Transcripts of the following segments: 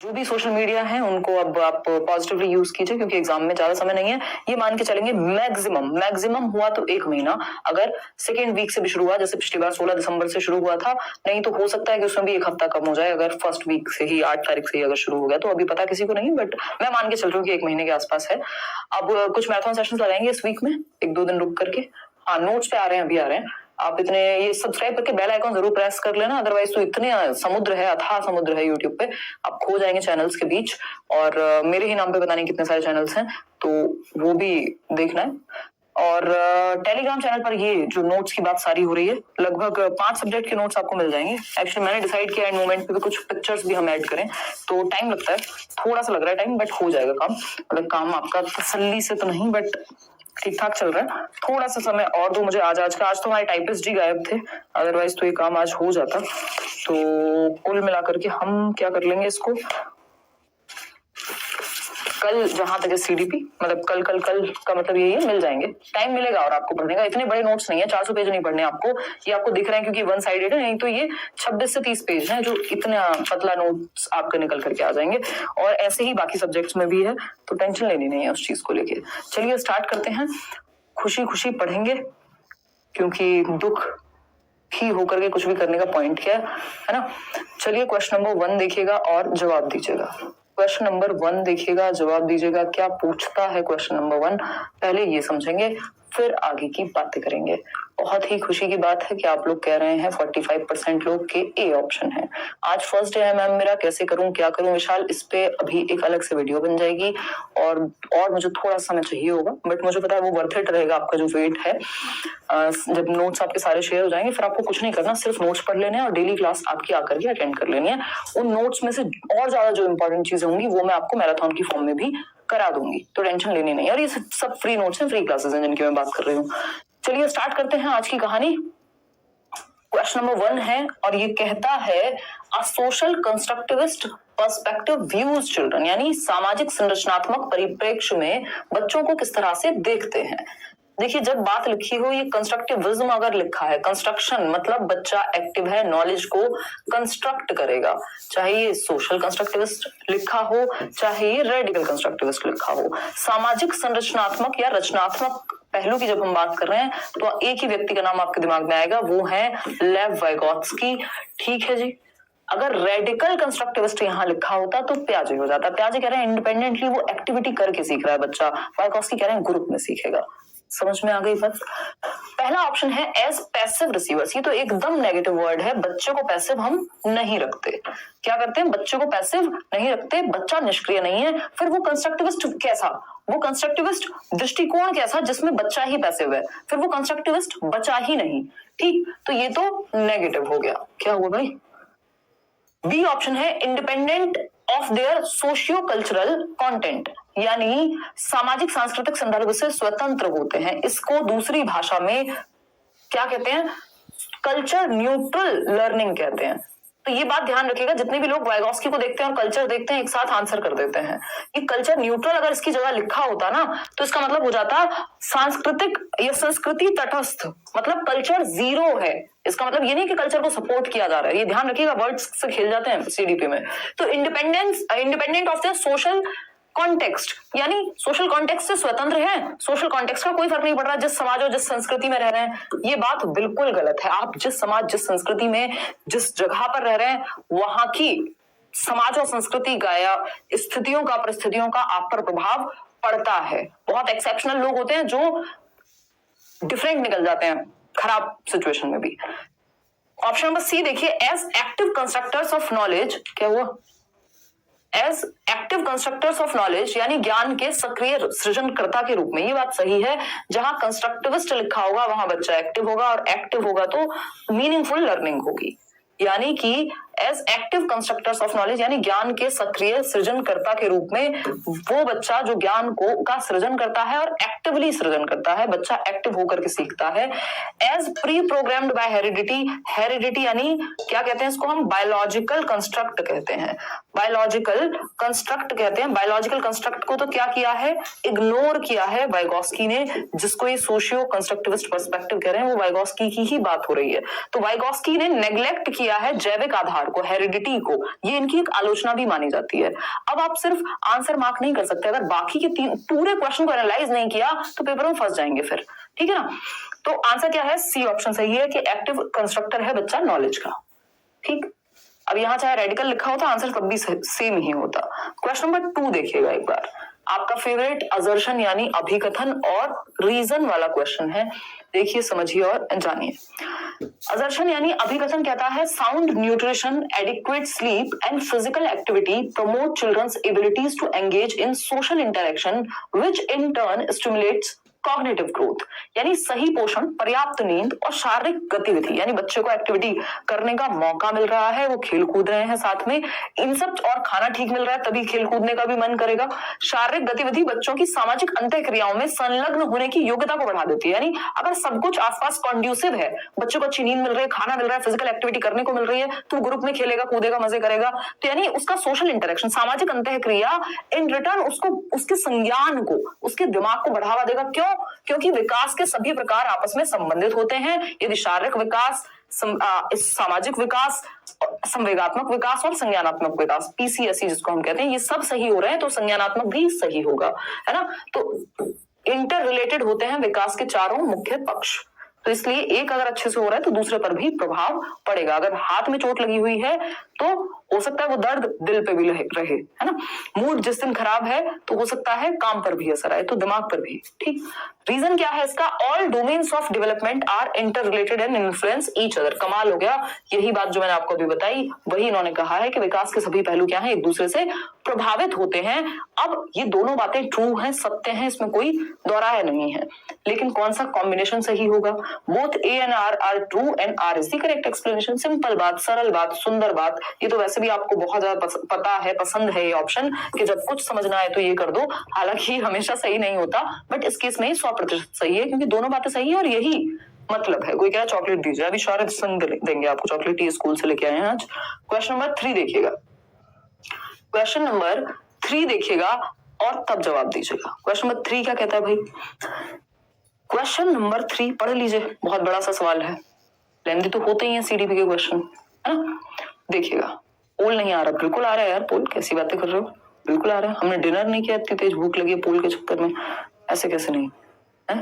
जो भी social media है उनको अब आप पॉजिटिवली यूज कीजिए, क्योंकि एग्जाम में ज्यादा समय नहीं है। ये मान के चलेंगे मैक्सिमम हुआ तो 1 महीना, अगर सेकेंड वीक से भी शुरू हुआ, जैसे पिछली बार 16 दिसंबर से शुरू हुआ था, नहीं तो हो सकता है कि उसमें भी 1 हफ्ता कम हो जाए, अगर फर्स्ट वीक से ही 8 तारीख से ही अगर शुरू हो गया तो। अभी पता किसी को नहीं, बट मैं मान के चल रही हूँ कि 1 महीने के आसपास है। अब कुछ मैराथन सेशंस लगाएंगे इस वीक में, 1-2 दिन रुक करके। हाँ, नोट्स पे आ रहे हैं, अभी आ रहे हैं। आप इतने ये सब्सक्राइब करके बेल आइकन जरूर प्रेस कर लेना, अदरवाइज तो इतने समुद्र है, अथाह समुद्र है यूट्यूब पे, आप खो जाएंगे चैनल्स के बीच। और मेरे ही नाम पे पता नहीं कितने सारे चैनल्स हैं, तो वो भी देखना है। और टेलीग्राम चैनल पर ये जो नोट्स की बात सारी हो रही है, लगभग 5 सब्जेक्ट के नोट्स आपको मिल जाएंगे। एक्चुअली मैंने डिसाइड किया एंड मोमेंट पे कुछ पिक्चर्स भी हम ऐड करें, तो टाइम लगता है, थोड़ा सा लग रहा है टाइम, बट हो जाएगा काम। मतलब काम आपका तसल्ली से तो नहीं, बट ठीक ठाक चल रहा है। थोड़ा सा समय और दो मुझे। आज तो हमारे टाइपिस्ट जी गायब थे, अदरवाइज तो ये काम आज हो जाता। तो कुल मिलाकर के हम क्या कर लेंगे इसको, कल जहां तक सीडीपी, मतलब कल का मतलब यही है, मिल जाएंगे, टाइम मिलेगा और आपको पढ़ने का। इतने बड़े नोट्स नहीं है, 400 पेज नहीं पढ़ने आपको, ये आपको दिख रहे हैं क्योंकि 1 साइडेड है, नहीं तो ये 26 से 30 पेज है, जो इतना पतला नोट्स आपके निकल करके आ जाएंगे। और ऐसे ही बाकी सब्जेक्ट्स में भी है, तो टेंशन लेनी नहीं है उस चीज को लेके। चलिए स्टार्ट करते हैं, खुशी खुशी पढ़ेंगे, क्योंकि दुख ही होकर के कुछ भी करने का पॉइंट क्या है ना। चलिए क्वेश्चन नंबर 1 देखिएगा और जवाब दीजिएगा। क्वेश्चन नंबर 1 देखिएगा, जवाब दीजिएगा। क्या पूछता है क्वेश्चन नंबर 1, पहले ये समझेंगे, फिर आगे की बातें करेंगे। बहुत ही खुशी की बात है कि आप लोग कह रहे हैं 45% लोग के ए ऑप्शन है। आज फर्स्ट डे है मैम मेरा, कैसे करूं, क्या करूं विशाल, इस पे अभी एक अलग से वीडियो बन जाएगी, और मुझे थोड़ा समय चाहिए होगा, बट मुझे पता है वो वर्थ इट रहेगा। आपका जो वेट है, जब नोट्स आपके सारे शेयर हो जाएंगे, फिर आपको कुछ नहीं करना, सिर्फ नोट्स पढ़ लेने हैं और डेली क्लास आपकी आकर के अटेंड कर लेनी है। उन नोट्स में से और ज्यादा जो इंपॉर्टेंट चीजें होंगी वो मैं आपको मैराथन की फॉर्म में भी करा दूंगी, तो टेंशन लेनी नहीं। और ये सब फ्री नोट्स हैं, फ्री क्लासेस हैं जिनकी मैं बात कर रही हूँ। चलिए स्टार्ट करते हैं आज की कहानी। क्वेश्चन नंबर 1 है और ये कहता है, a social constructivist perspective views children, यानी सामाजिक संरचनात्मक परिप्रेक्ष्य में बच्चों को किस तरह से देखते हैं। देखिए, जब बात लिखी हो, ये कंस्ट्रक्टिविज्म अगर लिखा है, कंस्ट्रक्शन मतलब बच्चा एक्टिव है, नॉलेज को कंस्ट्रक्ट करेगा, चाहे ये सोशल कंस्ट्रक्टिविस्ट लिखा हो, चाहे ये रेडिकल कंस्ट्रक्टिविस्ट लिखा हो। सामाजिक संरचनात्मक या रचनात्मक पहलू की जब हम बात कर रहे हैं, तो एक ही व्यक्ति का नाम आपके दिमाग में आएगा, वो है लेव वाइगोत्स्की। ठीक है जी। अगर रेडिकल कंस्ट्रक्टिविस्ट यहां लिखा होता तो प्याजे हो जाता। प्याजे कह रहे हैं इंडिपेंडेंटली वो एक्टिविटी करके सीख रहा है बच्चा, वाइगोत्स्की कह रहे हैं ग्रुप में सीखेगा। समझ में आ गई बात। पहला ऑप्शन है एज पैसिव रिसीवर्स, ये तो एकदम नेगेटिव वर्ड है। बच्चे को पैसिव हम नहीं रखते। क्या करते हैं, बच्चे को पैसिव नहीं रखते, बच्चा निष्क्रिय नहीं है। फिर वो कंस्ट्रक्टिविस्ट कैसा, वो कंस्ट्रक्टिविस्ट दृष्टिकोण कैसा जिसमें बच्चा ही पैसिव है, फिर वो कंस्ट्रक्टिविस्ट बचा ही नहीं। ठीक, तो ये तो नेगेटिव हो गया। क्या हुआ भाई, बी ऑप्शन है independent of their socio cultural content, यानी सामाजिक सांस्कृतिक संदर्भ से स्वतंत्र होते हैं। इसको दूसरी भाषा में क्या कहते हैं, कल्चर न्यूट्रल लर्निंग कहते हैं। तो ये बात ध्यान रखिएगा, जितने भी लोग वाइगोत्स्की को देखते हैं और कल्चर देखते हैं, एक साथ आंसर कर देते हैं। ये कल्चर न्यूट्रल अगर इसकी जगह लिखा होता ना, तो इसका मतलब हो जाता सांस्कृतिक या संस्कृति तटस्थ, मतलब कल्चर 0 है। इसका मतलब ये नहीं कि कल्चर को सपोर्ट किया जा रहा है, ये ध्यान रखिएगा, वर्ड्स से खेल जाते हैं सीडीपी में। तो independent of the social context, यानी सोशल कॉन्टेक्स्ट से स्वतंत्र है, सोशल कॉन्टेक्स्ट का कोई फर्क नहीं पड़ रहा जिस समाज और जिस संस्कृति में रह रहे हैं। ये बात बिल्कुल गलत है। आप जिस समाज, जिस संस्कृति में, जिस जगह पर रह रहे हैं, वहां की समाज और संस्कृति का या स्थितियों का, परिस्थितियों का आप पर प्रभाव पड़ता है। बहुत एक्सेप्शनल लोग होते हैं जो डिफरेंट निकल जाते हैं खराब सिचुएशन में भी। ऑप्शन नंबर सी देखिए, as active constructors of knowledge, क्या हुआ, as active constructors of knowledge, यानी ज्ञान के सक्रिय सृजनकर्ता के रूप में। ये बात सही है, जहां कंस्ट्रक्टिविस्ट लिखा होगा वहां बच्चा एक्टिव होगा, और एक्टिव होगा तो मीनिंगफुल लर्निंग होगी। यानी कि as active constructors of knowledge, यानी ज्ञान के सक्रिय सृजनकर्ता के रूप में वो बच्चा जो ज्ञान का सृजन करता है और एक्टिवली सृजन करता है, बच्चा एक्टिव होकर के सीखता है। As pre programmed by heredity यानी क्या कहते हैं इसको, हम बायोलॉजिकल कंस्ट्रक्ट कहते हैं। बायोलॉजिकल कंस्ट्रक्ट को तो क्या किया है, इग्नोर किया है वाइगोत्स्की ने, जिसको ये सोशियो कंस्ट्रक्टिविस्ट पर्सपेक्टिव कह रहे हैं, वो वाइगोत्स्की की ही बात हो रही है। तो वाइगोत्स्की ने नेग्लेक्ट किया है जैविक आधार परिवार को, हेरिडिटी को, ये इनकी एक आलोचना भी मानी जाती है। अब आप सिर्फ आंसर मार्क नहीं कर सकते, अगर बाकी के तीन पूरे क्वेश्चन को एनालाइज नहीं किया तो पेपर में फंस जाएंगे फिर, ठीक है ना। तो आंसर क्या है, सी ऑप्शन सही है कि एक्टिव कंस्ट्रक्टर है बच्चा नॉलेज का। ठीक, अब यहां चाहे रेडिकल लिखा होता आंसर तब भी सेम ही होता। क्वेश्चन नंबर 2 देखिएगा एक बार, आपका फेवरेट असर्शन यानी अभिकथन और रीजन वाला क्वेश्चन है। देखिए, समझिए और जानिए। असर्शन यानी अभिकथन कहता है sound nutrition, adequate sleep and physical activity promote children's abilities to engage in social interaction which in turn stimulates cognitive growth, यानी सही पोषण, पर्याप्त नींद और शारीरिक गतिविधि, यानी बच्चे को एक्टिविटी करने का मौका मिल रहा है, वो खेल कूद रहे हैं साथ में, इन सब और खाना ठीक मिल रहा है तभी खेल कूदने का भी मन करेगा। शारीरिक गतिविधि बच्चों की सामाजिक अंतःक्रियाओं में संलग्न होने की योग्यता को बढ़ा देती है, यानी अगर सब कुछ आसपास कॉन्ड्यूसिव है, बच्चों को अच्छी नींद मिल रही है, खाना मिल रहा है, फिजिकल एक्टिविटी करने को मिल रही है, तो ग्रुप में खेलेगा, कूदेगा, मजे करेगा, तो यानी उसका सोशल इंटरेक्शन, सामाजिक अंतःक्रिया इन रिटर्न उसको, उसके संज्ञान को, उसके दिमाग को बढ़ावा देगा। क्यों? क्योंकि विकास के सभी प्रकार आपस में संबंधित होते हैं। यदि शारीरिक विकास, सामाजिक विकास, संवेगात्मक विकास और संज्ञानात्मक विकास, पीसीएसई जिसको हम कहते हैं, ये सब सही हो रहे हैं तो संज्ञानात्मक भी सही होगा, है ना। तो इंटर रिलेटेड होते हैं विकास के चारों मुख्य पक्ष, तो इसलिए एक अगर अच्छे से हो रहा है तो दूसरे पर भी प्रभाव पड़ेगा। अगर हाथ में चोट लगी हुई है तो हो सकता है वो दर्द दिल पे भी रहे, है ना। मूड जिस दिन खराब है तो हो सकता है काम पर भी असर आए, तो दिमाग पर भी। ठीक, रीजन क्या है इसका, all domains of development are inter related and influence each other. कमाल हो गया, यही बात जो मैंने आपको अभी बताई वही इन्होंने कहा है कि विकास के सभी पहलू क्या हैं, एक दूसरे से प्रभावित होते हैं। अब ये दोनों बातें ट्रू हैं, सत्य हैं, इसमें कोई दोहराया नहीं है, लेकिन कौन सा कॉम्बिनेशन सही होगा। Both A and R true and R is the correct explanation. Simple बात, सरल बात, सुंदर बात। ये तो वैसे भी आपको बहुत ज्यादा पता है, पसंद है ये ऑप्शन कि जब कुछ समझना है तो ये कर दो। हालांकि हमेशा सही नहीं होता, बट इस केस में 100% सही है क्योंकि दोनों बातें सही है और यही मतलब है। कोई कह रहा चॉकलेट दीजिए, अभी शायद संग देंगे आपको चॉकलेट, ये स्कूल से लेके आए हैं आज। क्वेश्चन नंबर 3 देखिएगा, क्वेश्चन नंबर 3 देखिएगा और तब जवाब दीजिएगा। क्वेश्चन नंबर 3 क्या कहता है भाई, क्वेश्चन नंबर 3 पढ़ लीजिए, बहुत बड़ा सा सवाल है, लेंथी तो होते ही हैं सीडीपी के क्वेश्चन, है ना। देखिएगा, पोल नहीं आ रहा, बिल्कुल आ रहा है यार पोल, कैसी बातें कर रहे हो, बिल्कुल आ रहा है। हमने डिनर नहीं किया, इतनी तेज भूख लगी है पोल के चक्कर में, ऐसे कैसे नहीं है।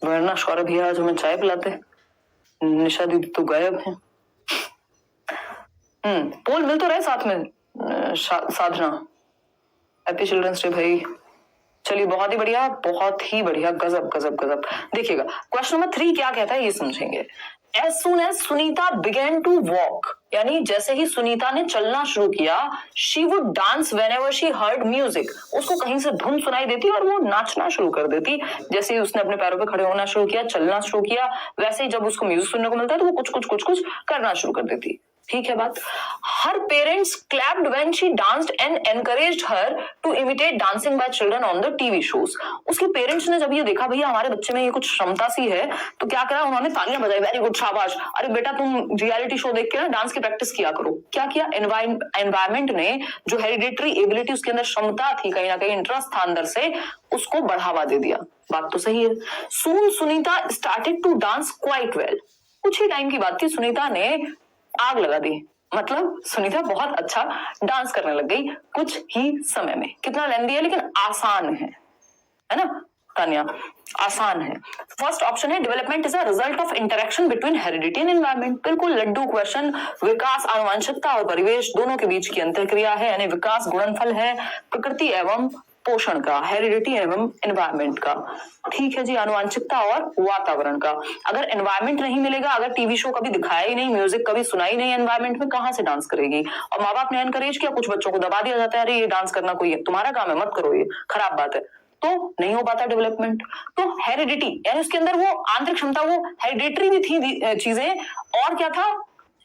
वरना शौर्य भैया आज हमें चाय पिलाते, निशा दीदी तो गायब है। पोल मिल तो रहे साथ में, साधना, हैप्पी चिल्ड्रंस डे भाई। चलिए, बहुत ही बढ़िया, बहुत ही बढ़िया, गजब गजब गजब। देखिएगा क्वेश्चन नंबर 3 क्या कहता है ये समझेंगे। As soon as Sunita began to walk, यानी जैसे ही सुनीता ने चलना शुरू किया, she would dance whenever she heard music, उसको कहीं से धुन सुनाई देती और वो नाचना शुरू कर देती। जैसे ही उसने अपने पैरों पे खड़े होना शुरू किया, चलना शुरू किया, वैसे ही जब उसको म्यूजिक सुनने को मिलता है तो वो कुछ करना शुरू कर देती। ठीक है बात। Her parents clapped when she danced and encouraged her to imitate dancing by children on the TV shows. उसके पेरेंट्स ने जब ये देखा भैया हमारे बच्चे में ये कुछ क्षमता सी है तो क्या करा, उन्होंने तालियां बजाई, वेरी गुड, शाबाश, अरे बेटा तुम रियलिटी शो देख के ना डांस की प्रैक्टिस किया करो। क्या किया, एनवायरमेंट ने जो हेरिडिटरी एबिलिटी उसके अंदर क्षमता थी, कहीं ना कहीं इंटरेस्ट था अंदर से, उसको बढ़ावा दे दिया। बात तो सही है। Soon Sunita started to dance quite well. कुछ ही टाइम की बात थी, सुनीता ने आग लगा दी, मतलब सुनीता बहुत अच्छा डांस करने लग गई कुछ ही समय में। कितना लेंदी है लेकिन आसान है ना तानिया, आसान है। फर्स्ट ऑप्शन है development is a result of interaction between heredity and environment. बिल्कुल लड्डू क्वेश्चन। विकास आनुवंशिकता और परिवेश दोनों के बीच की अंतःक्रिया है, यानी विकास गुणनफल है प्रकृति एवं पोषण का, हेरिडिटी एवं एनवायरनमेंट का। ठीक है जी, आनुवंशिकता और वातावरण का। अगर एनवायरनमेंट नहीं मिलेगा, अगर टीवी शो कभी दिखाया ही नहीं, म्यूजिक कभी सुना ही नहीं एनवायरनमेंट में, कहां से डांस करेगी। और माँ बाप ने एनकरेज किया, कुछ बच्चों को दबा दिया जाता है, अरे ये डांस करना कोई तुम्हारा काम है, मत करो, ये खराब बात है, तो नहीं हो पाता डेवलपमेंट। तो हेरिडिटी यानी उसके अंदर वो आंतरिक क्षमता, वो हेरिडिटरी भी थी चीजें, और क्या था,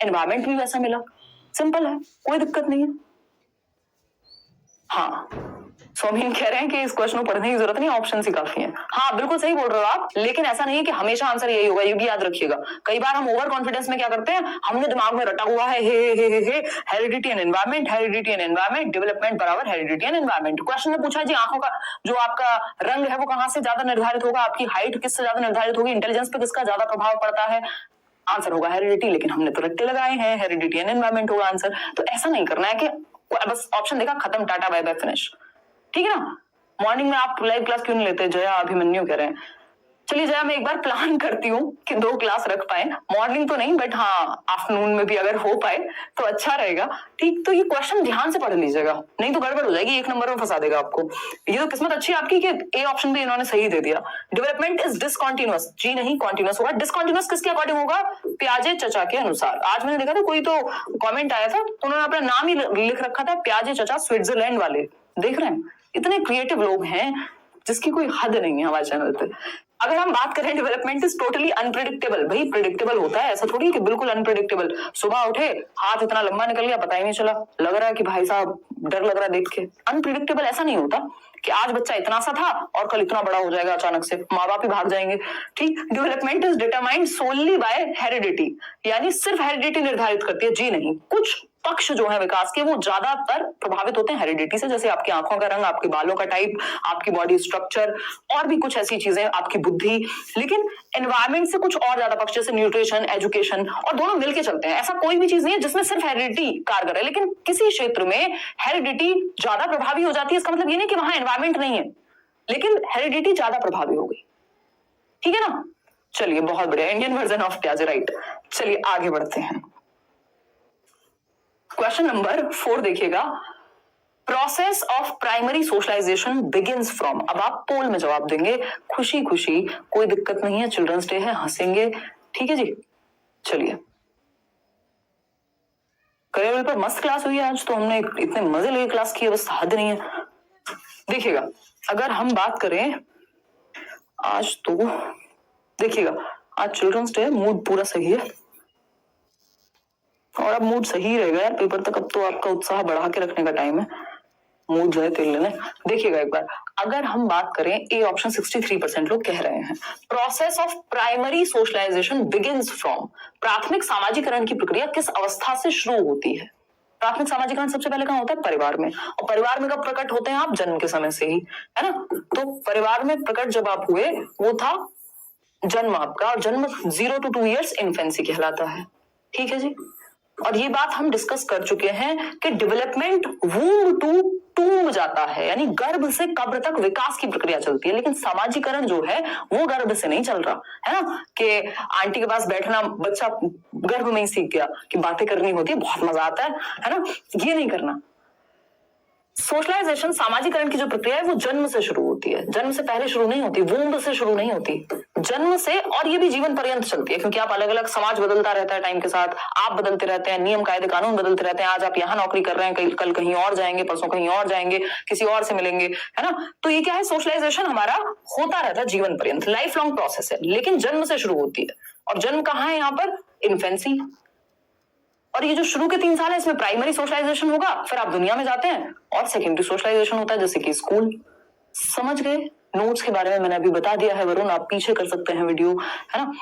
एनवायरनमेंट भी वैसा मिला। सिंपल है, कोई दिक्कत नहीं है। हाँ, सोमीन कह रहे हैं कि इस क्वेश्चन को पढ़ने की जरूरत नहीं, ऑप्शन ही काफी है। हाँ बिल्कुल सही बोल रहे हो आप, लेकिन ऐसा नहीं है कि हमेशा आंसर यही होगा, ये भी याद रखिएगा। कई बार हम ओवर कॉन्फिडेंस में क्या करते हैं, हमने दिमाग में रटा हुआ है हे heredity and environment, heredity and environment, development बराबर हेरिडिटी एंड एनवायरनमेंट। क्वेश्चन में पूछा जी आंखों का जो आपका रंग है वो कहां से ज्यादा निर्धारित होगा, आपकी हाइट किससे ज्यादा निर्धारित होगी, इंटेलिजेंस पे किसका ज्यादा प्रभाव पड़ता है। आंसर होगा हेरिडिटी, लेकिन हमने तो रट्टे लगाए हैं, हेरिडिटी एंड एनवायरमेंट होगा आंसर। तो ऐसा नहीं करना है कि बस ऑप्शन देखा खत्म, टाटा बाय बाय फिनिश, ठीक है ना। मॉर्निंग में आप लाइव क्लास क्यों नहीं लेते, जया अभिमन्यु कह रहे हैं। चलिए जया, मैं एक बार प्लान करती हूँ कि 2 क्लास रख पाए, मॉर्निंग तो नहीं बट हाँ आफ्टरनून में भी अगर हो पाए तो अच्छा रहेगा, ठीक। तो ये क्वेश्चन ध्यान से पढ़ लीजिएगा, नहीं तो गड़बड़ हो जाएगी, 1 नंबर में फंसा देगा आपको। ये तो किस्मत अच्छी है आपकी कि ए ऑप्शन भी इन्होंने सही दे दिया। डेवलपमेंट इज डिसकॉन्टिन्यूअस, जी नहीं कॉन्टिन्यूअस होगा। डिसकॉन्टिन्यूअस किसके अकॉर्डिंग होगा, प्याजे चचा के अनुसार। आज मैंने देखा था कोई तो कॉमेंट आया था तो उन्होंने अपना नाम ही लिख रखा था, प्याजे चचा स्विट्जरलैंड वाले। देख रहे हैं, इतने क्रिएटिव लोग हैं जिसकी कोई हद नहीं है हमारे चैनल पे। अगर हम बात करें डेवलपमेंट इज टोटली अनप्रेडिक्टेबल, भाई प्रेडिक्टेबल होता है, ऐसा थोड़ी कि बिल्कुल अनप्रेडिक्टेबल। सुबह उठे हाथ इतना लंबा निकल गया पता ही नहीं चला, लग रहा है कि भाई साहब डर लग रहा है देख के। अनप्रेडिक्टेबल ऐसा नहीं होता कि आज बच्चा इतना सा था और कल इतना बड़ा हो जाएगा अचानक से, माँ बाप ही भाग जाएंगे, ठीक। Development is determined solely by heredity, यानी सिर्फ हेरिडिटी निर्धारित करती है, जी नहीं। कुछ पक्ष जो है विकास के वो ज्यादातर प्रभावित होते हैं हेरिडिटी से, जैसे आपकी आंखों का रंग, आपके बालों का टाइप, आपकी बॉडी स्ट्रक्चर और भी कुछ ऐसी चीजें, आपकी बुद्धि। लेकिन एनवायरमेंट से कुछ और ज्यादा पक्ष, जैसे न्यूट्रिशन, एजुकेशन, और दोनों मिलके चलते हैं। ऐसा कोई भी चीज नहीं है जिसमें सिर्फ हेरिडिटी कारगर है, लेकिन किसी क्षेत्र में हेरिडिटी ज्यादा प्रभावी हो जाती है। इसका मतलब ये नहीं कि वहां एनवायरमेंट नहीं है, लेकिन हेरिडिटी ज्यादा प्रभावी हो गई, ठीक है ना। चलिए बहुत बढ़िया, इंडियन वर्जन ऑफ प्याजे, राइट। चलिए आगे बढ़ते हैं। क्वेश्चन नंबर 4 देखिएगा, process of primary socialization begins from. अब आप पोल में जवाब देंगे, खुशी खुशी, कोई दिक्कत नहीं है, चिल्ड्रंस डे है, हंसेंगे, ठीक है जी। चलिए, करियर पर मस्त क्लास हुई है आज तो, हमने इतने मजे लेके क्लास की है, बस हद नहीं है। देखिएगा, अगर हम बात करें आज तो देखिएगा, आज चिल्ड्रंस डे, मूड पूरा सही है, और अब मूड सही रहेगा यार पेपर तक। अब तो आपका उत्साह बढ़ा के रखने का टाइम है, मूड जो है तेल लेने। देखिएगा एक बार, अगर हम बात करें, ए ऑप्शन 63% लोग कह रहे हैं, process of primary socialization begins from. प्राथमिक सामाजिकरण की प्रक्रिया किस अवस्था से शुरू होती है। प्राथमिक सामाजिकरण सबसे पहले कहाँ होता है, परिवार में। और परिवार में कब प्रकट होते हैं आप, जन्म के समय से ही, है ना। तो परिवार में प्रकट जब आप हुए वो था जन्म आपका, और जन्म 0 to 2 years इन्फेंसी कहलाता है, ठीक है जी। और ये बात हम डिस्कस कर चुके हैं कि डेवलपमेंट वूम्ब टू टूम्ब जाता है, यानी गर्भ से कब्र तक विकास की प्रक्रिया चलती है। लेकिन सामाजिकरण जो है वो गर्भ से नहीं चल रहा है ना, कि आंटी के पास बैठना बच्चा गर्भ में ही सीख गया कि बातें करनी होती है, बहुत मजा आता है ना, ये नहीं करना। सोशलाइजेशन, सामाजिकरण की जो प्रक्रिया है वो जन्म से शुरू होती है, जन्म से पहले शुरू नहीं होती, वूम्ब से शुरू नहीं होती, जन्म से। और ये भी जीवन पर्यंत चलती है, क्योंकि आप अलग अलग, समाज बदलता रहता है टाइम के साथ, आप बदलते रहते हैं, नियम कायदे कानून बदलते रहते हैं। आज आप यहाँ नौकरी कर रहे हैं, कल कहीं और जाएंगे, परसों कहीं और जाएंगे, किसी और से मिलेंगे, है ना। तो ये क्या है, सोशलाइजेशन हमारा होता रहता है जीवन पर्यंत, लाइफ लॉन्ग प्रोसेस है, लेकिन जन्म से शुरू होती है। और जन्म कहाँ है यहाँ पर, इन्फेंसी। और ये जो शुरू के 3 साल है इसमें प्राइमरी सोशलाइजेशन होगा, फिर आप दुनिया में जाते हैं और सेकेंडरी सोशलाइजेशन होता है, जैसे कि स्कूल। समझ गए। नोट्स के बारे में मैंने अभी बता दिया है वरुण, आप पीछे कर सकते हैं वीडियो, है ना।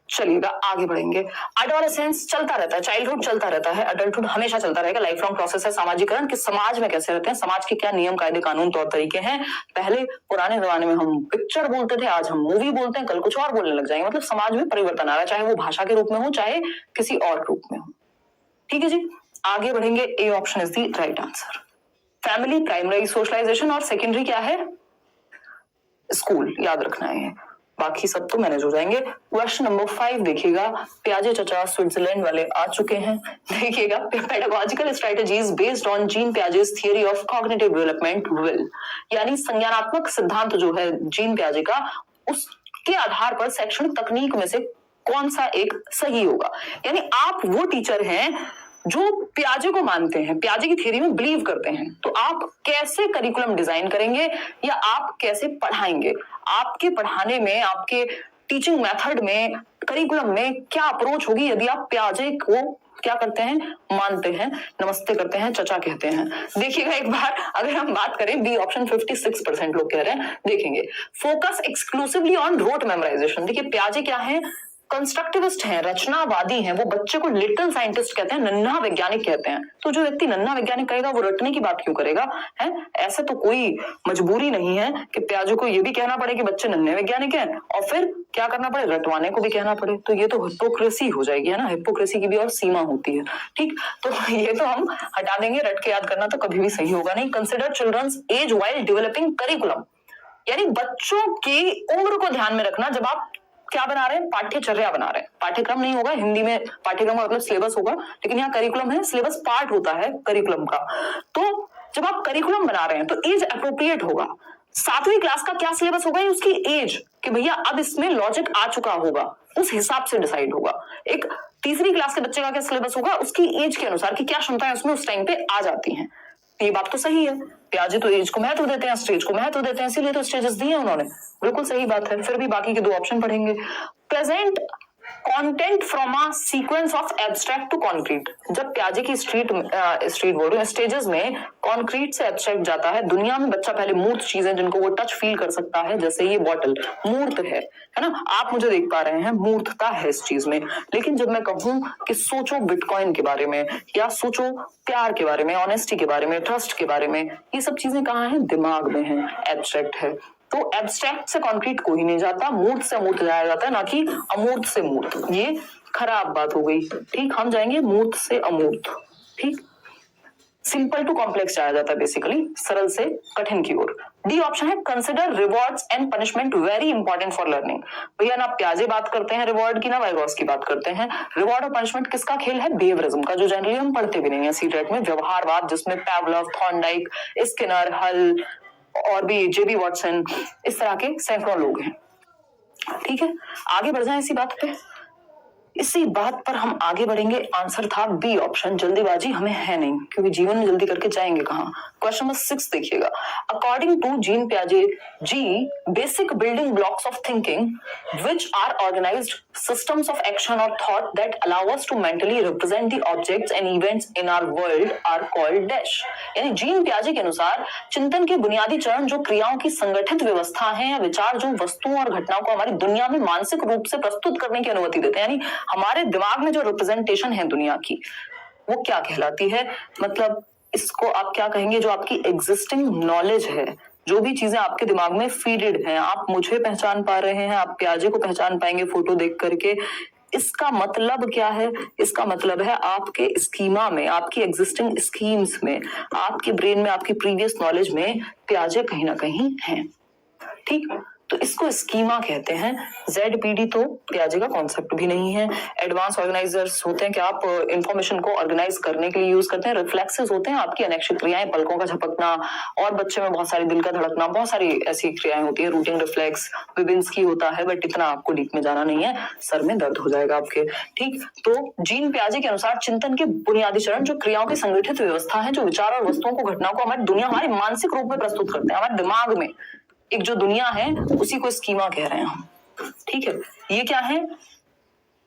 चलिएगा आगे बढ़ेंगे। एडोलेसेंस चलता रहता है, चाइल्डहुड चलता रहता है, अडल्टहुड हमेशा चलता रहेगा, लाइफ लॉन्ग प्रोसेस है। सामाजिकरण, कि समाज में कैसे रहते हैं, समाज के क्या नियम कायदे कानून तौर तरीके हैं। पहले पुराने जमाने में हम पिक्चर बोलते थे, आज हम मूवी बोलते हैं, कल कुछ और बोलने लग जाएंगे। मतलब समाज में परिवर्तन आ रहा है, चाहे वो भाषा के रूप में हो, चाहे किसी और रूप में हो, ठीक है जी। आगे बढ़ेंगे, A option is the right answer. Family, primary socialization, और सेकेंडरी क्या है, स्कूल, याद रखना है। बाकी सब तो मैनेज हो जाएंगे। क्वेश्चन नंबर 5 देखिएगा, प्याजे चचा स्विट्जरलैंड वाले आ चुके हैं। देखिएगा, pedagogical strategies based on Jean Piaget's theory of cognitive development will, यानी संज्ञानात्मक सिद्धांत जो है जीन पियाजे का, उसके आधार पर शैक्षणिक तकनीक में से कौन सा एक सही होगा। यानी आप वो टीचर हैं जो पियाजे को मानते हैं, पियाजे की थ्योरी में बिलीव करते हैं, तो आप कैसे करिकुलम डिजाइन करेंगे या आप कैसे पढ़ाएंगे, आपके पढ़ाने में, आपके टीचिंग मेथड में, करिकुलम में क्या अप्रोच होगी यदि आप पियाजे को क्या करते हैं, मानते हैं, नमस्ते करते हैं, चचा कहते हैं। देखिएगा एक बार, अगर हम बात करें, बी ऑप्शन 56% लोग कह रहे हैं। देखेंगे, focus exclusively on rote memorization. देखिए पियाजे क्या है, कंस्ट्रक्टिविस्ट हैं, रचनावादी हैं, वो बच्चे को लिटिल साइंटिस्ट कहते हैं, नन्हा वैज्ञानिक कहते हैं। तो जो व्यक्ति नन्हा वैज्ञानिक कहेगा वो रटने की बात क्यों करेगा? है ऐसे तो कोई मजबूरी नहीं है कि प्याजो को ये भी कहना पड़े कि बच्चे नन्हे वैज्ञानिक हैं और फिर क्या करना पड़े, रटवाने को भी कहना पड़े। तो ये तो हिपोक्रेसी हो जाएगी, है ना। हिपोक्रेसी की भी और सीमा होती है। ठीक, तो ये तो हम हटा देंगे। रट के याद करना तो कभी भी सही होगा नहीं। Consider children's age while developing curriculum, यानी बच्चों की उम्र को ध्यान में रखना जब आप क्या बना रहे हैं, पाठ्यचर्या बना रहे हैं। पाठ्यक्रम नहीं होगा, हिंदी में पाठ्यक्रम का मतलब सिलेबस होगा, लेकिन यहाँ करिकुलम है, सिलेबस पार्ट होता है करिकुलम का। तो जब आप करिकुलम बना रहे हैं तो एज अप्रोप्रिएट होगा। 7वीं क्लास का क्या सिलेबस होगा, ये उसकी एज कि भैया अब इसमें लॉजिक आ चुका होगा, उस हिसाब से डिसाइड होगा। एक तीसरी क्लास के बच्चे का क्या सिलेबस होगा, उसकी एज के अनुसार कि क्या क्षमताएं उसमें उस टाइम पे आ जाती हैं। ये बात तो सही है, प्याजे तो एज को महत्व देते हैं, स्टेज को महत्व देते हैं, इसीलिए तो स्टेजेस दिए हैं उन्होंने। बिल्कुल सही बात है। फिर भी बाकी के 2 ऑप्शन पढ़ेंगे। Present content from a sequence of abstract to concrete. जब प्याजे की स्ट्रीट बोल रही है, स्टेजेस में कॉन्क्रीट से एब्स्ट्रैक्ट जाता है। दुनिया में बच्चा पहले मूर्त चीजें जिनको वो टच फील कर सकता है, जैसे ये बॉटल मूर्त है ना, आप मुझे देख पा रहे हैं, मूर्तता है इस चीज में। लेकिन जब मैं कहूं कि सोचो बिटकॉइन के बारे में, या सोचो प्यार के बारे में, ऑनेस्टी के बारे में, ट्रस्ट के बारे में, ये सब चीजें कहाँ हैं, दिमाग में है, एब्स्ट्रैक्ट है। तो एब्स्ट्रैक्ट से कॉन्क्रीट कोई नहीं जाता, मूर्त से अमूर्त जाया जाता है, ना कि अमूर्त से मूर्त। ये खराब बात हो गई। ठीक, हम जाएंगे मूर्त से अमूर्त। ठीक, सिंपल टू कॉम्प्लेक्स जाया जाता है, बेसिकली सरल से कठिन की ओर। डी ऑप्शन है consider rewards and punishment very important for learning. भैया ना प्याजे बात करते हैं रिवॉर्ड की, ना वाइगॉस की बात करते हैं। रिवॉर्ड और पनिशमेंट किसका खेल है, बिहेवियरिज्म का, जो जनरली हम पढ़ते भी नहीं है सीटेट में, व्यवहारवाद, जिसमें पैवलव, थॉर्नडाइक, स्किनर, हल और भी जेबी वॉटसन, इस तरह के सैकड़ों लोग हैं। ठीक है, आगे बढ़ जाए इसी बात पे। इसी बात पर हम आगे बढ़ेंगे। आंसर था बी ऑप्शन, जल्दीबाजी हमें है नहीं, क्योंकि जीवन में जल्दी करके जाएंगे कहाँ। क्वेश्चन नंबर 6 देखिएगा। अकॉर्डिंग टू जीन पियाजे, ji basic building blocks of thinking which are organised systems of action और thought that allow us to mentally represent the objects and events in our world are called dash. यानी Jean पियाजे के अनुसार चिंतन के बुनियादी चरण जो क्रियाओं की संगठित व्यवस्था है, या विचार जो वस्तुओं और घटनाओं को हमारी दुनिया में मानसिक रूप से प्रस्तुत करने की अनुमति देते हैं, यानी हमारे दिमाग में जो रिप्रेजेंटेशन है दुनिया की, वो क्या कहलाती है, मतलब इसको आप क्या कहेंगे, जो आपकी एग्जिस्टिंग नॉलेज है, जो भी चीजें आपके दिमाग में फीडेड हैं, आप मुझे पहचान पा रहे हैं, आप प्याजे को पहचान पाएंगे फोटो देख करके। इसका मतलब क्या है, इसका मतलब है आपके स्कीमा में, आपकी एग्जिस्टिंग स्कीम्स में, आपके ब्रेन में, आपकी प्रीवियस नॉलेज में प्याजे कहीं ना कहीं हैं। ठीक, तो इसको स्कीमा कहते हैं। ZPD तो प्याजे का कॉन्सेप्ट भी नहीं है। एडवांस ऑर्गेनाइजर्स होते हैं कि आप इंफॉर्मेशन को ऑर्गेनाइज करने के लिए यूज करते हैं। रिफ्लेक्सेस होते हैं आपकी अनैच्छिक क्रियाएं, पलकों का झपकना, और बच्चे में बहुत सारी दिल का धड़कना, बहुत सारी ऐसी क्रियाएं होती है। रूटिंग रिफ्लेक्स विबिंस्की होता है, बट इतना आपको डीप में जाना नहीं है, सर में दर्द हो जाएगा आपके। ठीक, तो जीन पियाजे के अनुसार चिंतन के बुनियादी चरण जो क्रियाओं की संगठित व्यवस्था है, जो विचार और वस्तुओं को, घटनाओं को हमारी दुनिया, हमारे मानसिक रूप में प्रस्तुत करते हैं, हमारे दिमाग में एक जो दुनिया है उसी को स्कीमा कह रहे हैं हम। ठीक है, ये क्या है,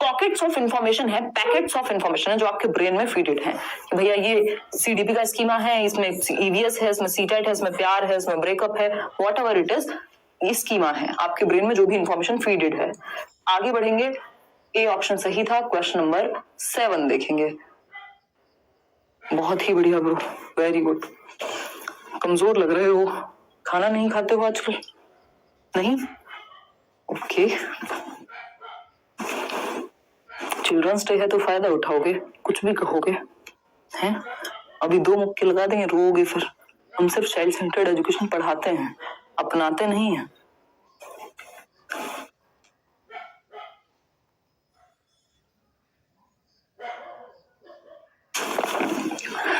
पॉकेट्स ऑफ इंफॉर्मेशन है, पैकेट्स ऑफ इंफॉर्मेशन है जो आपके ब्रेन में फीडेड है। कि भैया ये CDP का स्कीमा है, इसमें EVS है, इसमें सीटेट है, इसमें प्यार है, इसमें ब्रेकअप है, वॉट एवर इट इज, ये स्कीमा है आपके ब्रेन में जो भी इंफॉर्मेशन फीडेड है। आगे बढ़ेंगे, ए ऑप्शन सही था। क्वेश्चन नंबर 7 देखेंगे। बहुत ही बढ़िया ब्रो, वेरी गुड। कमजोर लग रहे हो, खाना नहीं खाते हो आजकल? नहीं, ओके। चिल्ड्रंस डे है तो फायदा उठाओगे, कुछ भी कहोगे हैं। अभी 2 मुक्के लगा देंगे, रोओगे फिर। हम सिर्फ चाइल्ड सेंटर्ड एजुकेशन पढ़ाते हैं, अपनाते नहीं हैं।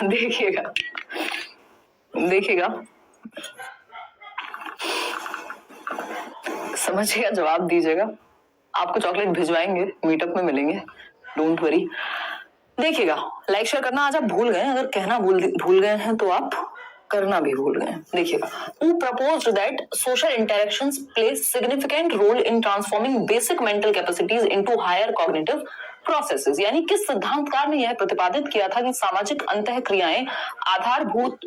देखिएगा देखिएगा, समझिएगा, जवाब दीजिएगा। आपको चॉकलेट भिजवाएंगे, मीटअप में मिलेंगे, डोंट वरी। देखिएगा, लाइक शेयर करना आज आप भूल गए, अगर कहना भूल गए हैं तो आप करना भी भूल गए। देखिएगा, who proposed that social interactions play significant role in transforming basic mental capacities into higher cognitive processes। यानी किस सिद्धांतकार ने यह प्रतिपादित किया था कि सामाजिक अंतःक्रियाएं आधारभूत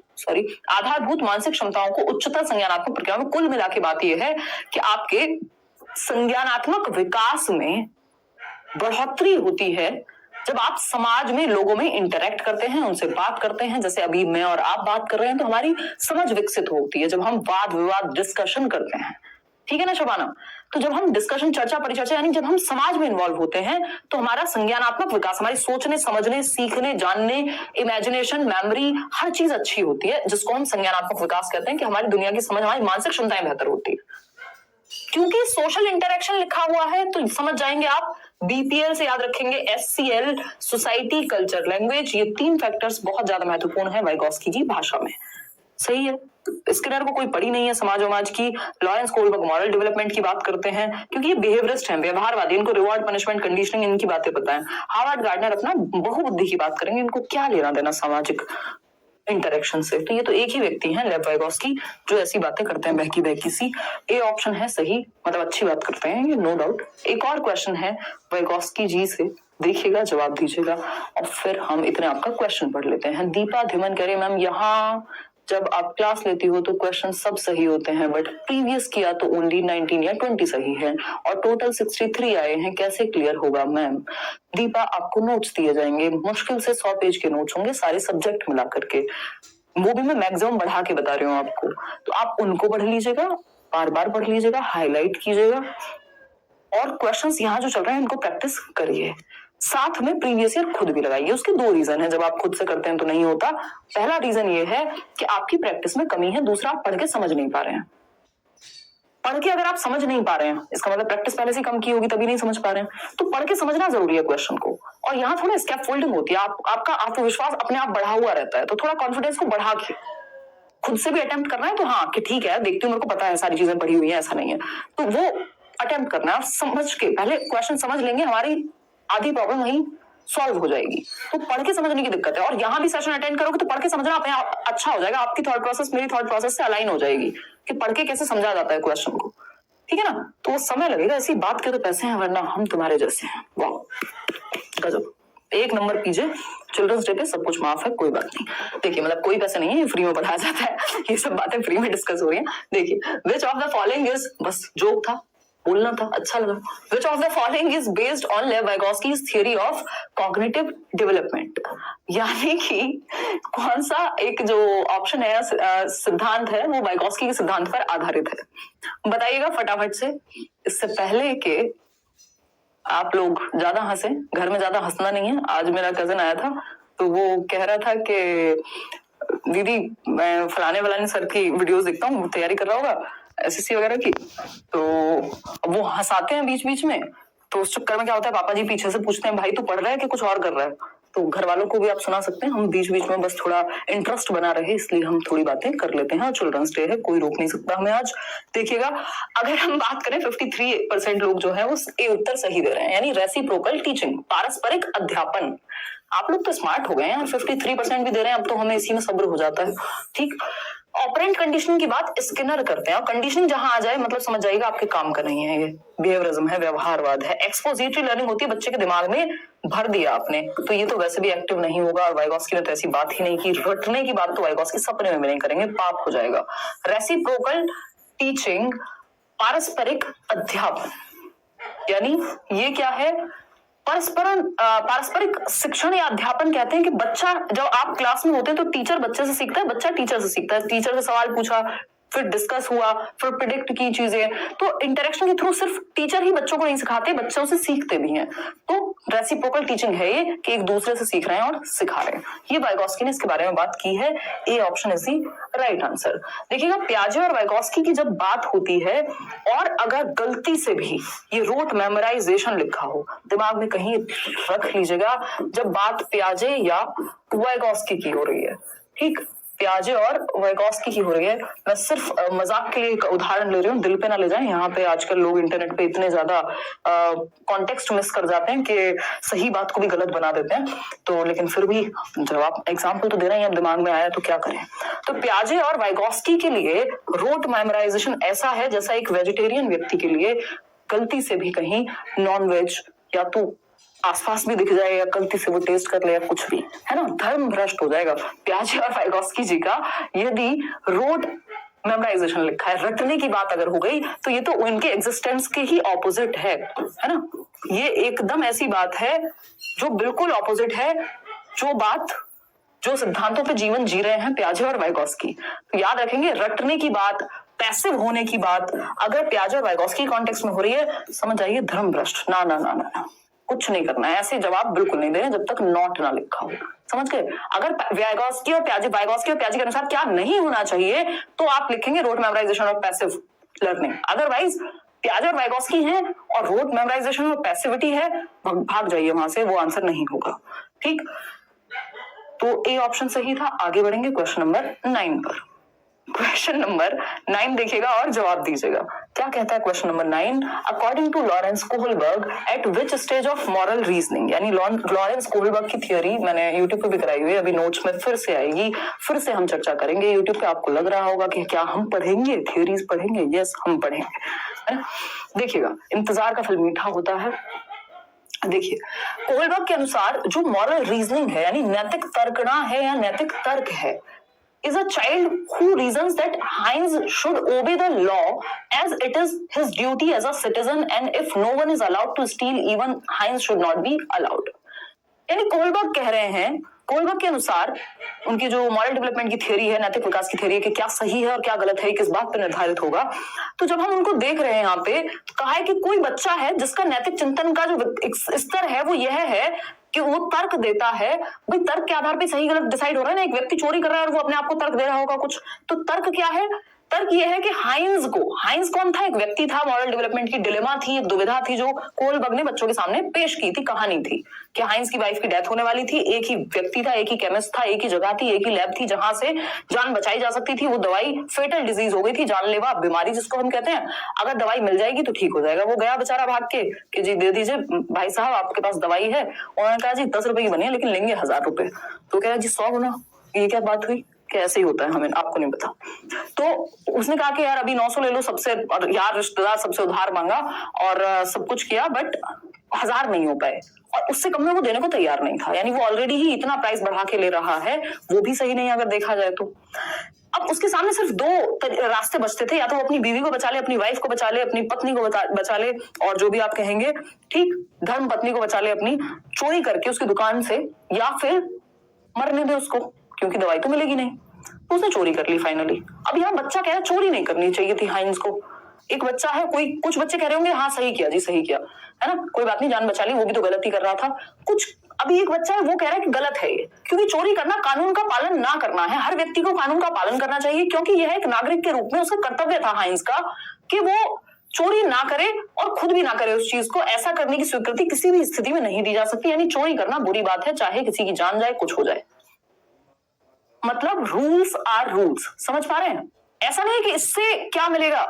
मानसिक क्षमताओं को उच्चतर संज्ञानात्मक प्रक्रियाओं में, कुल मिला के बात यह है कि आपके संज्ञानात्मक विकास में बढ़ोतरी होती है जब आप समाज में लोगों में इंटरेक्ट करते हैं, उनसे बात करते हैं, जैसे अभी मैं और आप बात कर रहे हैं, तो हमारी समझ विकसित होती है जब हम वाद विवाद डिस्कशन करते हैं। ठीक है ना शबाना? तो जब हम डिस्कशन, चर्चा परिचर्चा, यानी जब हम समाज में इन्वॉल्व होते हैं तो हमारा संज्ञानात्मक विकास, हमारी सोचने समझने सीखने जानने, इमेजिनेशन, मेमोरी, हर चीज अच्छी होती है, जिसको हम संज्ञानात्मक विकास कहते हैं, कि हमारी दुनिया की समझ, हमारी मानसिक क्षमताएं बेहतर होती है। क्योंकि सोशल इंटरेक्शन लिखा हुआ है तो समझ जाएंगे आप। बीपीएल से याद रखेंगे, एससीएल, सोसाइटी, कल्चर, लैंग्वेज, ये 3 फैक्टर्स बहुत ज्यादा महत्वपूर्ण है वाइगोस्की की भाषा में। सही है। स्किनर को कोई पढ़ी नहीं है समाज वमाज की। लॉरेंस कोलबर्ग मॉरल डेवलपमेंट की बात करते हैं, क्योंकि ये बिहेवियरिस्ट हैं, व्यवहारवादी, इनको रिवॉर्ड पनिशमेंट कंडीशनिंग इनकी बातें पता है। हार्वर्ड गार्डनर अपना बहुबुद्धि की बात करेंगे, इनको क्या लेना देना सामाजिक इंटरेक्शन से। तो ये तो एक ही व्यक्ति हैं, लेव वाइगोस्की, जो ऐसी बातें करते हैं बहकी बहकी सी। ए ऑप्शन है सही, मतलब अच्छी बात करते हैं ये, नो डाउट। एक और क्वेश्चन है वाइगोस्की जी से, देखिएगा, जवाब दीजिएगा, और फिर हम इतने आपका क्वेश्चन पढ़ लेते हैं। दीपा धिमन कह रही, मैम यहाँ जब आप क्लास लेती हो तो क्वेश्चन सब सही होते हैं, बट प्रीवियस किया तो ओनली 19 या 20 सही है और टोटल 63 आए हैं, कैसे क्लियर होगा मैम? दीपा, आपको नोट्स दिए जाएंगे, मुश्किल से 100 पेज के नोट्स होंगे सारे सब्जेक्ट मिला करके, वो भी मैं मैक्सिमम बढ़ा के बता रही हूँ आपको, तो आप उनको पढ़ लीजिएगा, बार बार पढ़ लीजिएगा, हाईलाइट कीजिएगा, और क्वेश्चंस यहाँ जो चल रहे हैं इनको प्रैक्टिस करिए। साथ में प्रीवियस ईयर खुद भी लगाइए। उसके 2 रीजन है, जब आप खुद से करते हैं तो नहीं होता। पहला रीजन ये है कि आपकी प्रैक्टिस में कमी है, दूसरा आप पढ़ के समझ नहीं पा रहे हैं। पढ़ के अगर आप समझ नहीं पा रहे हैं, इसका मतलब प्रैक्टिस पहले से कम की होगी, तभी नहीं समझ पा रहे हैं। तो पढ़ के समझना जरूरी है क्वेश्चन को, और यहाँ थोड़ा स्कैफोल्डिंग होती है, आपका आत्मविश्वास अपने आप बढ़ा हुआ रहता है, तो थोड़ा कॉन्फिडेंस को बढ़ा के खुद से भी अटेम्प्ट करना है, तो हाँ कि ठीक है, देखती हूँ, मेरे को पता है, सारी चीजें पढ़ी हुई है, ऐसा नहीं है, तो वो अटेम्प्ट करना है। समझ के पहले क्वेश्चन समझ लेंगे, हमारी आधी प्रॉब्लम वहीं सॉल्व हो जाएगी। तो पढ़ के समझने की दिक्कत है, और यहाँ भी सेशन अटेंड करोगे तो पढ़ के समझना अपने आप अच्छा हो जाएगा, आपकी थॉट प्रोसेस मेरी थॉट प्रोसेस से अलाइन हो जाएगी कि पढ़ के कैसे समझा जाता है क्वेश्चन को। ठीक है ना? तो वो समय लगेगा, ऐसी बात के तो पैसे हैं, वरना हम तुम्हारे जैसे हैं। वाह, गजब। 1 नंबर पीछे, चिल्ड्रंस डे पे सब कुछ माफ है, कोई बात नहीं। देखिए, मतलब कोई पैसे नहीं है, ये फ्री में पढ़ाया जाता है, ये सब बातें फ्री में डिस्कस हो रही हैं। देखिए, which of the following is, बस जोक था, बोलना था, अच्छा लगा। Which of the following is based on लेव वाइगोस्कीज थ्योरी ऑफ कॉग्निटिव डेवलपमेंट, यानी कि कौन सा एक जो ऑप्शन है, सिद्धांत है, वो वाइगोस्की के सिद्धांत पर आधारित है? बताइएगा फटाफट से, इससे पहले के आप लोग ज्यादा हंसे। घर में ज्यादा हंसना नहीं है। आज मेरा कजन आया था तो वो कह रहा था कि दीदी, मैं फलाने सर की वीडियोस देखता हूँ, तैयारी कर रहा होगा एसएससी वगैरह की, तो वो हंसाते हैं बीच बीच में, तो उस चक्कर में क्या होता है, पापा जी पीछे से पूछते हैं, भाई तू पढ़ रहा है कि कुछ और कर रहा है? तो घर वालों को भी आप सुना सकते हैं, हम बीच बीच में बस थोड़ा इंटरेस्ट बना रहे, इसलिए हम थोड़ी बातें कर लेते हैं। चिल्ड्रंस डे है, कोई रोक नहीं सकता हमें आज। देखिएगा, अगर हम बात करें, 53% लोग जो है वो ए उत्तर सही दे रहे हैं, यानी रेसिप्रोकल टीचिंग, पारस्परिक अध्यापन। आप लोग तो स्मार्ट हो गए हैं, 53% भी दे रहे हैं, अब तो हमें इसी में सब्र हो जाता है। ठीक। ऑपरेंट कंडीशनिंग की बात स्किनर करते हैं, और कंडीशनिंग जहां आ जाए मतलब समझ जाइएगा आपके काम का नहीं है, ये बिहेवियरिज्म है, व्यवहारवाद है। एक्सपोजिटरी लर्निंग होती है, बच्चे के दिमाग में भर दिया आपने, तो ये तो वैसे भी एक्टिव नहीं होगा, और वाइगोस्की ने तो ऐसी बात ही नहीं की। रटने की बात तो वाइगोस्की सपने में भी नहीं करेंगे, पाप हो जाएगा। रेसिप्रोकल टीचिंग, पारस्परिक अध्यापन, यानी ये क्या है? पारस्परिक शिक्षण या अध्यापन कहते हैं कि बच्चा, जब आप क्लास में होते हैं तो टीचर बच्चे से सीखता है, बच्चा टीचर से सीखता है। टीचर से सवाल पूछा, फिर डिस्कस हुआ, फिर प्रिडिक्ट की चीजें, तो इंटरेक्शन के थ्रू सिर्फ टीचर ही बच्चों को नहीं सिखाते, बच्चों से सीखते भी हैं। तो रेसिप्रोकल टीचिंग है ये, कि एक दूसरे से सीख रहे हैं और सिखा रहे हैं। ये वाइगोस्की ने इसके बारे में बात की है। ए option is the right answer. देखिएगा, पियाजे और वाइगोस्की की जब बात होती है, और अगर गलती से भी ये रोट मेमोराइजेशन लिखा हो, दिमाग में कहीं रख लीजिएगा, जब बात पियाजे या वाइगोस्की की हो रही है, ठीक, पियाजे और वाइगोस्की की हो रही है। मैं सिर्फ मजाक के लिए एक उदाहरण ले रही हूँ, दिल पे ना ले जाएं। यहाँ पे आजकल लोग इंटरनेट पे इतने ज्यादा कॉन्टेक्स्ट मिस कर जाते हैं कि सही बात को भी गलत बना देते हैं। तो लेकिन फिर भी जब आप एग्जाम्पल तो दे रहे हैं, अब दिमाग में आया तो क्या करें। तो पियाजे और वाइगोस्की के लिए रोट मेमोराइजेशन ऐसा है जैसा एक वेजिटेरियन व्यक्ति के लिए गलती से भी कहीं नॉन वेज या तो आसपास भी दिख जाए, या गलती से वो टेस्ट कर ले, या कुछ भी, है ना, धर्म भ्रष्ट हो जाएगा। पियाजे और वाइगोस्की जी का यदि रोट मेमोराइजेशन लिखा है, रटने की बात अगर हो गई, तो ये तो उनके एग्जिस्टेंस के ही ऑपोजिट है ना। ये एकदम ऐसी बात है जो बिल्कुल ऑपोजिट है जो सिद्धांतों पे जीवन जी रहे हैं पियाजे और वाइगोस्की। तो याद रखेंगे, रटने की बात, पैसिव होने की बात अगर पियाजे और वाइगोस्की कॉन्टेक्स्ट में हो रही है, समझ जाइए धर्म भ्रष्ट। ना ना ना ना, कुछ नहीं करना है, ऐसे जवाब बिल्कुल नहीं देने जब तक नॉट ना लिखा हो। समझ गए? अगर वाइगोस्की और पियाजे के अनुसार क्या नहीं होना चाहिए तो आप लिखेंगे रोट मेमोराइजेशन और पैसिव लर्निंग। अदरवाइज पियाजे और वाइगोस्की है और रोट मेमोराइजेशन और पैसिविटी है, भाग जाइए वहां से, वो आंसर नहीं होगा। ठीक, तो ए ऑप्शन सही था। आगे बढ़ेंगे क्वेश्चन नंबर 9 पर। क्वेश्चन नंबर 9 देखिएगा और जवाब दीजिएगा। क्या कहता है question number 9? According to Lawrence Kohlberg at which stage of moral reasoning, यानी लॉरेंस कोहलबर्ग की थियोरी मैंने यूट्यूब पे भी कराई हुई है, अभी नोट्स में फिर से आएगी, फिर से हम चर्चा करेंगे यूट्यूब पे। आपको लग रहा होगा कि क्या हम पढ़ेंगे थियोरीज पढ़ेंगे? यस, हम पढ़ेंगे। देखिएगा, इंतजार का फल मीठा होता है। देखिए, कोहलबर्ग के अनुसार जो मॉरल रीजनिंग है यानी नैतिक तर्कना है या नैतिक तर्क है, is a child who reasons that Heinz should obey the law as it is his duty as a citizen, and if no one is allowed to steal, even Heinz should not be allowed. यानी Kohlberg कह रहे हैं, Kohlberg के अनुसार उनकी जो moral development की theory है, नैतिक विकास की थ्योरी है कि क्या सही है और क्या गलत है, किस बात पर निर्धारित होगा। तो जब हम उनको देख रहे हैं यहाँ पे, कहा है कि कोई बच्चा है जिसका नैतिक चिंतन का जो स्तर है वो यह है कि वो तर्क देता है। भाई तर्क के आधार पे सही गलत डिसाइड हो रहा है ना। एक व्यक्ति चोरी कर रहा है और वो अपने आप को तर्क दे रहा होगा कुछ, तो तर्क क्या है? तर्क ये है कि हाइंज कौन था? एक व्यक्ति था, मॉरल डेवलपमेंट की डिलेमा थी, एक दुविधा थी जो कोहलबर्ग ने बच्चों के सामने पेश की थी। कहानी थी कि हाइंज की वाइफ की डेथ होने वाली थी, एक ही व्यक्ति था, एक ही केमिस्ट था, एक ही जगह थी, एक ही लैब थी जहां से जान बचाई जा सकती थी। वो दवाई फेटल डिजीज हो गई थी, जानलेवा बीमारी जिसको हम कहते हैं, अगर दवाई मिल जाएगी तो ठीक हो जाएगा। वो गया बेचारा भाग के कि जी दे दीजिए भाई साहब, आपके पास दवाई है। उन्होंने कहा जी 10 रुपए की बनी है लेकिन लेंगे 1000 रुपए। तो कह रहा जी 100 गुना। ये क्या बात हुई? कैसे ही होता है, हमें आपको नहीं पता। तो उसने कहा कि यार अभी 900 ले लो सबसे, और यार रिश्तेदार सबसे उधार मांगा और सब कुछ किया, बट 1000 नहीं हो पाए और उससे कम में वो देने को तैयार नहीं था। यानी वो ऑलरेडी ही इतना प्राइस बढ़ा के ले रहा है, वो भी सही नहीं अगर देखा जाए तो। अब उसके सामने सिर्फ 2 रास्ते बचते थे, या तो वो अपनी बीवी को बचा ले, अपनी वाइफ को बचा ले, अपनी पत्नी को बचा ले, और जो भी आप कहेंगे, ठीक, धर्म पत्नी को बचा ले अपनी, चोरी करके उसकी दुकान से, या फिर मरने दे उसको क्योंकि दवाई तो मिलेगी नहीं। तो उसने चोरी कर ली फाइनली। अब यहाँ बच्चा कह रहा है चोरी नहीं करनी चाहिए थी हाइंज को। एक बच्चा है, कोई कुछ बच्चे कह रहे होंगे हाँ सही किया जी, सही किया, है ना, कोई बात नहीं, जान बचा ली, वो भी तो गलती कर रहा था कुछ। अभी एक बच्चा है वो कह रहा है कि गलत है ये, क्योंकि चोरी करना कानून का पालन ना करना है। हर व्यक्ति को कानून का पालन करना चाहिए क्योंकि यह एक नागरिक के रूप में उसका कर्तव्य था हाइंज का कि वो चोरी ना करे और खुद भी ना करे उस चीज को। ऐसा करने की स्वीकृति किसी भी स्थिति में नहीं दी जा सकती। यानी चोरी करना बुरी बात है, चाहे किसी की जान जाए, कुछ हो जाए। मतलब रूल्स आर रूल्स, समझ पा रहे हैं? ऐसा नहीं कि इससे क्या मिलेगा।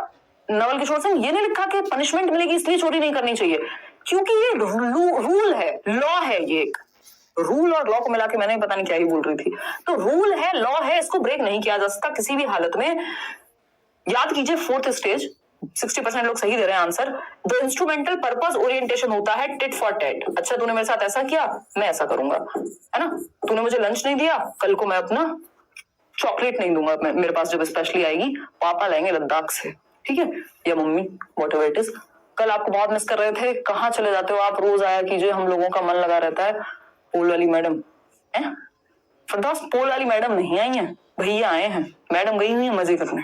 नवल किशोर सिंह ये नहीं लिखा कि पनिशमेंट मिलेगी इसलिए चोरी नहीं करनी चाहिए, क्योंकि ये रूल है, लॉ है। ये एक रूल और लॉ को मिला के मैंने पता नहीं क्या ही बोल रही थी। तो रूल है, लॉ है, इसको ब्रेक नहीं किया जा सकता किसी भी हालत में। याद कीजिए 4th स्टेज, 60% लोग सही दे रहे हैं answer. The instrumental purpose orientation होता है टिट फॉर टैट। अच्छा तूने मेरे साथ ऐसा किया, मैं ऐसा करूंगा, है ना। तूने मुझे लंच नहीं दिया, कल को मैं अपना चॉकलेट नहीं दूंगा। मेरे पास जब स्पेशली आएगी, पापा लाएंगे लद्दाख से, ठीक है, या मम्मी, व्हाटएवर इट इज। कल आपको बहुत मिस कर रहे थे, कहाँ चले जाते हो आप, रोज आया कीजिए, हम लोगों का मन लगा रहता है। पोल वाली मैडम है, फरदौस पोल वाली मैडम नहीं आई है, भैया आए हैं, मैडम गई हुई है मजे करने।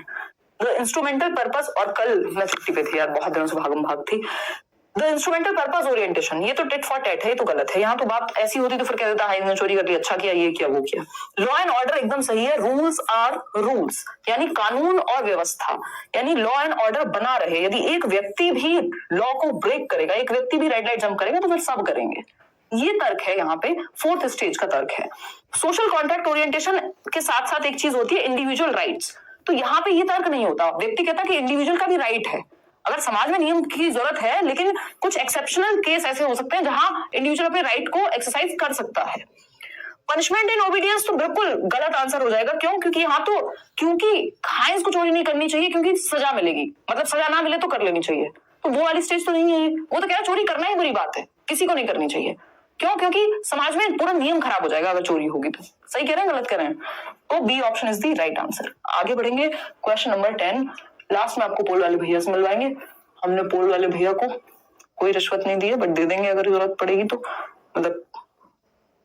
द इंस्ट्रूमेंटल पर्पस, और कल मैं छुट्टी पे थी यार, बहुत दिनों से भागम भाग थी। द इंस्ट्रूमेंटल पर्पस ओरिएंटेशन, ये तो टिट फॉर टैट है, ये तो गलत है। यहाँ तो बात ऐसी होती तो फिर कह देता हाइंज ने चोरी कर ली, अच्छा किया, ये किया, वो किया। लॉ एंड ऑर्डर एकदम सही है, रूल्स आर रूल्स, यानी कानून और व्यवस्था, यानी लॉ एंड ऑर्डर बना रहे। यदि एक व्यक्ति भी लॉ को ब्रेक करेगा, एक व्यक्ति भी रेड लाइट जंप करेगा, तो फिर सब करेंगे। ये तर्क है यहाँ पे, 4th स्टेज का तर्क है। सोशल कॉन्ट्रैक्ट ओरिएंटेशन के साथ साथ एक चीज होती है इंडिविजुअल राइट्स। तो यहाँ पे ये तर्क नहीं होता। व्यक्ति कहता कि इंडिविजुअल का भी राइट है, अगर समाज में नियम की जरूरत है, लेकिन कुछ एक्सेप्शनल केस ऐसे हो सकते हैं जहां इंडिविजुअल अपने राइट को एक्सरसाइज कर सकता है। पनिशमेंट इन ओबीडियंस तो बिल्कुल गलत आंसर हो जाएगा। क्यों? क्योंकि यहाँ तो, क्योंकि हाइंज को चोरी नहीं करनी चाहिए क्योंकि सजा मिलेगी, मतलब सजा ना मिले तो कर लेनी चाहिए। तो वो वाली स्टेज तो नहीं है। वो तो कह रहा चोरी करना ही बुरी बात है, किसी को नहीं करनी चाहिए। क्यों? क्योंकि समाज में पूरा नियम खराब हो जाएगा अगर चोरी होगी तो। सही कह रहे हैं, गलत कह रहे हैं? तो B option is the right answer. आगे बढ़ेंगे, क्वेश्चन नंबर 10। लास्ट में आपको पोल वाले भैया से मिलवाएंगे। हमने पोल वाले भैया को कोई रिश्वत नहीं दी है, बट दे देंगे अगर जरूरत पड़ेगी तो। मतलब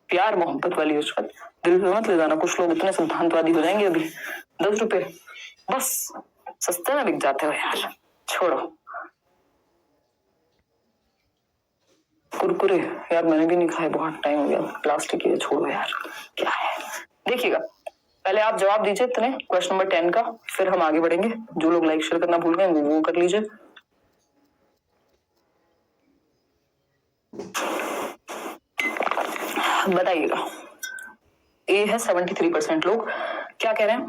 प्यार मोहब्बत वाली रिश्वत, दिल पे मत ले जाना। कुछ लोग इतने सिद्धांतवादी हो जाएंगे अभी। 10 रुपए बस सस्ते में बिक जाते हो यार, छोड़ो। कुरकुरे यार मैंने भी नहीं खाए, बहुत टाइम हो गया, प्लास्टिक ही है, छोड़ो यार, क्या है। देखिएगा, पहले आप जवाब दीजिए इतने क्वेश्चन नंबर 10 का, फिर हम आगे बढ़ेंगे। जो लोग लाइक शेयर करना भूल गए वो कर लीजिए। बताइएगा। ए है 73% लोग। क्या कह रहे हैं?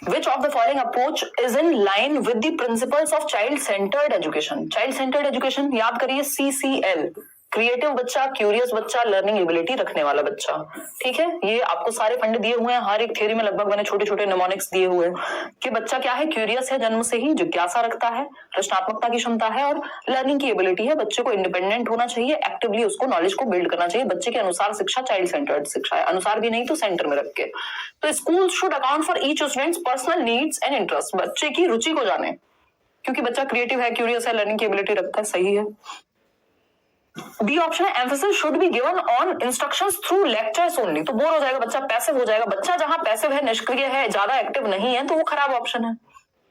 Which of the following approach is in line with the principles of child centred education? Child centred education याद करिए, CCL, क्रिएटिव बच्चा, क्यूरियस बच्चा, लर्निंग एबिलिटी रखने वाला बच्चा। ठीक है, ये आपको सारे फंड दिए हुए हैं, हर एक थ्योरी में लगभग मैंने छोटे छोटे निमोनिक्स दिए हुए हैं कि बच्चा क्या है, क्यूरियस है जन्म से ही, जिज्ञासा रखता है, रचनात्मकता की क्षमता है और लर्निंग की एबिलिटी है। बच्चे को इंडिपेंडेंट होना चाहिए, एक्टिवली उसको नॉलेज को बिल्ड करना चाहिए। बच्चे के अनुसार शिक्षा चाइल्ड सेंटर्ड शिक्षा है, अनुसार भी नहीं तो सेंटर में रख के। तो school should account for each students personal needs and interest, बच्चे की रुचि को जाने, क्योंकि बच्चा क्रिएटिव है, क्यूरियस है, लर्निंग की एबिलिटी रखता है। सही है। बी ऑप्शन है emphasis should be given on instructions through lectures only. तो बोर हो जाएगा बच्चा, पैसिव हो जाएगा बच्चा। जहां पैसिव है, निष्क्रिय है, ज्यादा एक्टिव नहीं है, तो वो खराब ऑप्शन है।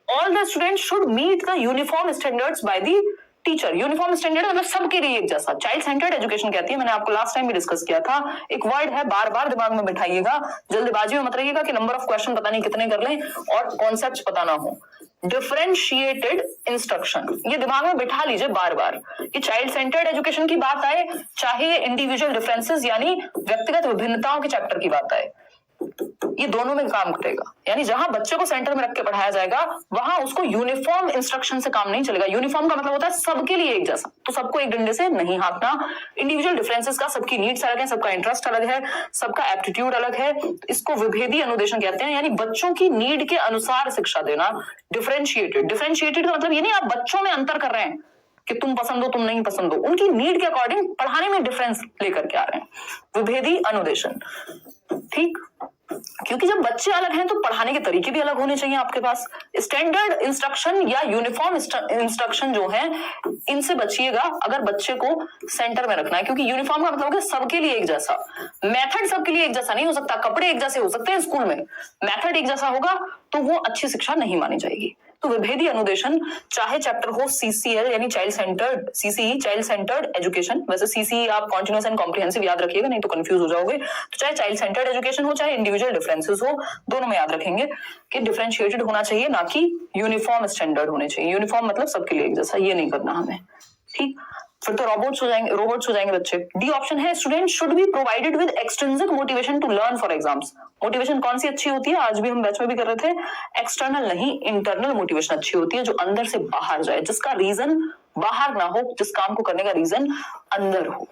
All the students should meet the uniform standards by the teacher. Uniform standard मतलब सबके लिए एक जैसा। चाइल्ड सेंटर्ड एजुकेशन कहती है, मैंने आपको लास्ट टाइम भी डिस्कस किया था, एक वर्ड है, बार बार दिमाग में बिठाइएगा, जल्दबाजी में मत रहिएगा कि नंबर ऑफ क्वेश्चन पता नहीं कितने कर लें और कॉन्सेप्ट पता ना हो। डिफरेंशिएटेड इंस्ट्रक्शन, ये दिमाग में बिठा लीजिए बार बार। ये चाइल्ड सेंटर्ड एजुकेशन की बात आए, चाहे इंडिविजुअल डिफरेंसेस यानी व्यक्तिगत विभिन्नताओं के चैप्टर की बात आए, ये दोनों में काम करेगा। यानी जहां बच्चे को सेंटर में रख के पढ़ाया जाएगा, वहां उसको यूनिफॉर्म इंस्ट्रक्शन से काम नहीं चलेगा। यूनिफॉर्म का मतलब होता है सबके लिए एक जैसा, तो सबको एक डंडे से नहीं हाँकना। इंडिविजुअल डिफरेंसेस का, सबकी नीड्स अलग है, सबका इंटरेस्ट अलग है, सबका एप्टीट्यूड अलग है, इसको विभेदी अनुदेशन कहते हैं। यानी बच्चों की नीड के अनुसार शिक्षा देना। डिफरेंशिएटेड का मतलब ये नहीं आप बच्चों में अंतर कर रहे हैं कि तुम पसंद हो तुम नहीं पसंद हो, उनकी नीड के अकॉर्डिंग पढ़ाने में डिफरेंस लेकर के आ रहे हैं, विभेदी अनुदेशन। ठीक, क्योंकि जब बच्चे अलग हैं तो पढ़ाने के तरीके भी अलग होने चाहिए आपके पास। स्टैंडर्ड इंस्ट्रक्शन या यूनिफॉर्म इंस्ट्रक्शन जो है, इनसे बचिएगा अगर बच्चे को सेंटर में रखना है, क्योंकि यूनिफॉर्म का मतलब है सबके लिए एक जैसा। मेथड सबके लिए एक जैसा नहीं हो सकता, कपड़े एक जैसे हो सकते हैं स्कूल में, मेथड एक जैसा होगा तो वो अच्छी शिक्षा नहीं मानी जाएगी। तो विभेदी अनुदेशन, चाहे चैप्टर हो CCL यानी child centred, CCE child centred education, वैसे CCE आप कॉन्टिन्यूअस एंड कॉम्प्रिहेंसिव याद रखिएगा, नहीं तो कंफ्यूज हो जाओगे। तो चाहे चाइल्ड सेंटर्ड एजुकेशन हो, चाहे इंडिविजुअल डिफरेंसेस हो, दोनों में याद रखेंगे कि डिफरेंशिएटेड होना चाहिए, ना कि यूनिफॉर्म स्टैंडर्ड होने चाहिए। यूनिफॉर्म मतलब सबके लिए एक जैसा, ये नहीं करना हमें। ठीक, फिर तो रोबोट्स हो जाएंगे बच्चे। डी ऑप्शन है student should be provided with extrinsic motivation to learn for exams. Motivation कौन सी अच्छी होती है, आज भी हम बैच में भी कर रहे थे, एक्सटर्नल नहीं इंटरनल मोटिवेशन अच्छी होती है, जो अंदर से बाहर जाए, जिसका रीजन बाहर ना हो, जिस काम को करने का रीजन अंदर हो।